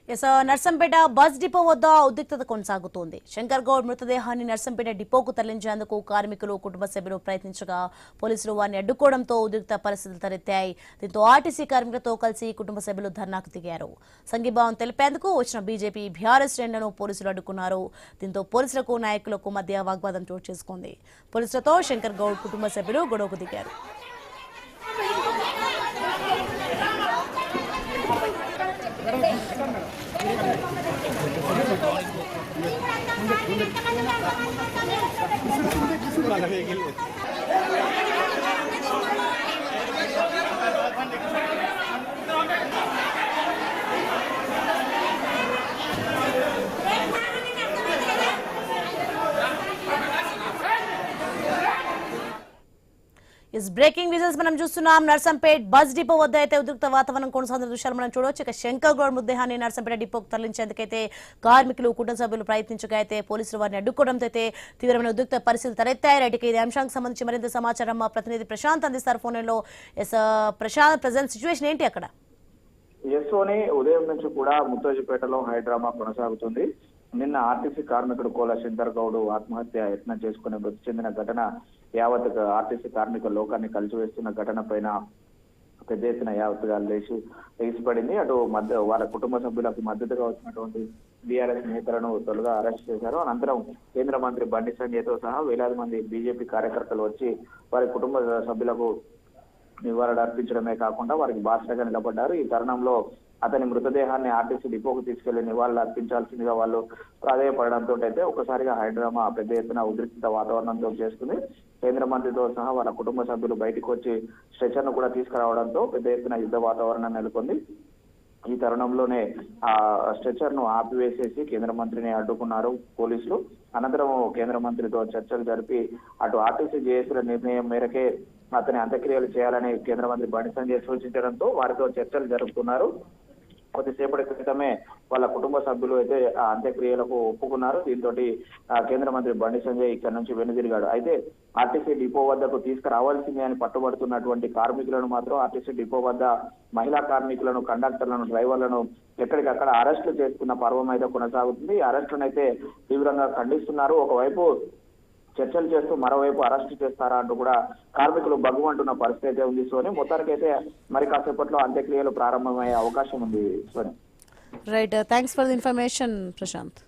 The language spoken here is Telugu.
నర్సంపేట బస్ డిపో వద్ద ఉద్రిక్తత కొనసాగుతోంది. శంకర్ గౌడ్ మృతదేహాన్ని నర్సంపేట డిపోకు తరలించేందుకు కార్మికులు, కుటుంబ సభ్యులు ప్రయత్నించగా పోలీసులు వారిని అడ్డుకోవడంతో ఉద్రిక్త పరిస్థితులు తలెత్తాయి. దీంతో ఆర్టీసీ కార్మికులతో కలిసి కుటుంబ సభ్యులు ధర్నాకు దిగారు. సంఘీభావం తెలిపేందుకు వచ్చిన బీజేపీ, బీఆర్ఎస్ శ్రేణులను పోలీసులు అడ్డుకున్నారు. దీంతో పోలీసులకు, నాయకులకు మధ్య వాగ్వాదం చోటు చేసుకుంది. పోలీసులతో శంకర్ గౌడ్ కుటుంబ సభ్యులు గొడవకు దిగారు. బ్రేకింగ్ విజువల్స్ మనం చూస్తున్నాం. నర్సంపేట్ బస్ డిపో వద్ద అయితే ఉద్రిక్త వాతావరణం కొనసాగుతున్న దృశ్యాలు మనం చూడవచ్చు. ఇక శంకర్ గౌడ్ మృతదేహాన్ని నర్సంపేట డిపోకు తరలించేందుకైతే కార్మికులు, కుటుంబ సభ్యులు ప్రయత్నించగా అయితే పోలీసులు వారిని అడ్డుకోవడంతో అయితే తీవ్రమైన ఉద్రిక్త పరిస్థితులు తలెత్తాయి. రైట్కి ఇది అంశానికి సంబంధించి మరింత సమాచారం మా ప్రతినిధి ప్రశాంత్ అందిస్తారు ఫోన్లో. ప్రశాంత్, ప్రజెంట్ సిచ్యువేషన్ ఏంటి అక్కడ? ఎస్ఓని ఉదయం నుంచి కూడా ముత్తోజిపేటలో హైడ్రామా కొనసాగుతుంది. నిన్న ఆర్టీసీ కార్మికుడు కోల శంకర్ గౌడ్ ఆత్మహత్య యత్నం చేసుకుని మృతి చెందిన ఘటన యావత్ ఆర్టీసీ కార్మిక లోకాన్ని కలిసివేస్తున్న ఘటన పైన పెద్ద ఎత్తున యావత్గా ఎగిసిపడింది. అటు వాళ్ళ కుటుంబ సభ్యులకు మద్దతుగా వచ్చినటువంటి బీఆర్ఎస్ నేతలను తొలుగా అరెస్ట్ చేశారు. అనంతరం కేంద్ర మంత్రి బండి సంజయ్తో సహా వేలాది మంది బీజేపీ కార్యకర్తలు వచ్చి వారి కుటుంబ సభ్యులకు నివారణ అర్పించడమే కాకుండా వారికి బాసటగా నిలబడ్డారు. ఈ తరుణంలో అతని మృతదేహాన్ని ఆర్టీసీ డిపోకు తీసుకెళ్లి నివాళులు అర్పించాల్సిందిగా వాళ్ళు ప్రాధాయపడడంతో అయితే ఒకసారిగా హైడ్రామా పెద్ద ఎత్తున ఉద్రిక్త వాతావరణంతో చేస్తుంది. కేంద్ర మంత్రితో సహా వాళ్ళ కుటుంబ సభ్యులు బయటకు వచ్చి స్ట్రెచర్ ను కూడా తీసుకురావడంతో పెద్ద ఎత్తున యుద్ధ వాతావరణం నెలకొంది. ఈ తరుణంలోనే ఆ స్ట్రెచర్ ను ఆపివేసేసి కేంద్ర మంత్రిని అడ్డుకున్నారు పోలీసులు. అనంతరం కేంద్ర మంత్రితో చర్చలు జరిపి అటు ఆర్టీసీ జేఏసీల నిర్ణయం మేరకే అతని అంత్యక్రియలు చేయాలని కేంద్ర మంత్రి బండి సంజయ్ సూచించడంతో వారితో చర్చలు జరుపుతున్నారు. కొద్దిసేపటి క్రితమే వాళ్ళ కుటుంబ సభ్యులు అయితే ఆ అంత్యక్రియలకు ఒప్పుకున్నారు. దీంతో కేంద్ర మంత్రి బండి సంజయ్ ఇక్కడ నుంచి వెనుదిరిగాడు. అయితే ఆర్టీసీ డిపో వద్దకు తీసుకురావాల్సిందే అని పట్టుబడుతున్నటువంటి కార్మికులను మాత్రం ఆర్టీసీ డిపో వద్ద మహిళా కార్మికులను, కండక్టర్లను, డ్రైవర్లను ఎక్కడికక్కడ అరెస్టులు చేసుకున్న పర్వం అయితే కొనసాగుతుంది. ఈ అరెస్టులను అయితే తీవ్రంగా ఖండిస్తున్నారు. ఒకవైపు చర్చలు చేస్తూ మరోవైపు అరెస్టు చేస్తారా అంటూ కూడా కార్మికులు బగ్గుమంటున్న పరిస్థితి అయితే ఉంది. సోని మొత్తానికైతే మరి కాసేపట్లో అంత్యక్రియలు ప్రారంభమయ్యే అవకాశం ఉంది. Soni, right, thanks for the information Prashanth.